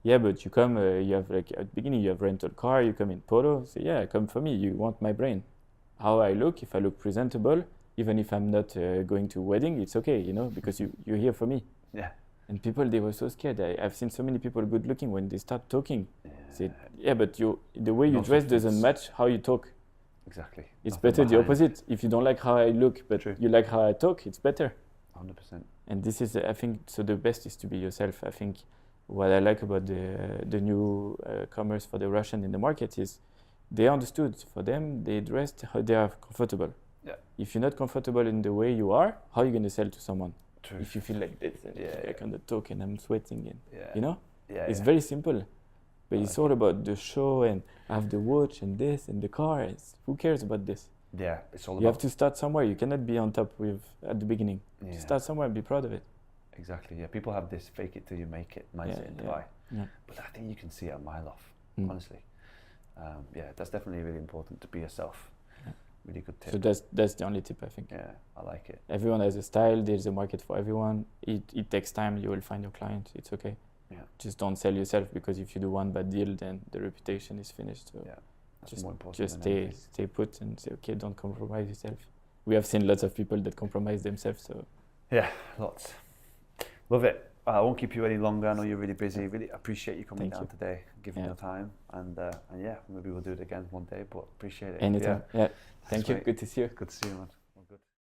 yeah, but you come, you have like at the beginning, you have rental car, you come in polo. So yeah, come for me. You want my brain. How I look, if I look presentable, even if I'm not going to a wedding, it's okay, because you're here for me. Yeah. And people, they were so scared. I've seen so many people good looking when they start talking. Say, yeah, but the way you dress doesn't match how you talk. Exactly. It's better the opposite. If you don't like how I look, but you like how I talk, it's better. 100%. And this is, I think, so the best is to be yourself. I think what I like about the new commerce for the Russian in the market is they understood. For them, they dressed how they are comfortable. Yeah. If you're not comfortable in the way you are, how are you going to sell to someone? True. If you feel like this, and I can't talk and I'm sweating, and it's very simple. But it's all about the show and I have the watch and this and the car. Who cares about this? Yeah, it's all about. You have to start somewhere. You cannot be on top at the beginning. Yeah. Just start somewhere and be proud of it. Exactly. Yeah, people have this fake it till you make it mindset in Dubai. Yeah. But I think you can see it a mile off. Honestly. That's definitely really important to be yourself. Yeah. Really good tip. So that's the only tip, I think. Yeah, I like it. Everyone has a style. There's a market for everyone. It takes time. You will find your client. It's okay. Yeah. Just don't sell yourself, because if you do one bad deal, then the reputation is finished. So that's more important. Just stay put and say, okay, don't compromise yourself. We have seen lots of people that compromise themselves. So yeah, lots. Love it. I won't keep you any longer. I know you're really busy. Really appreciate you coming down today, giving your time, and maybe we'll do it again one day. But appreciate it. Anytime. Yeah. Thank you. Good to see you. Good to see you, man.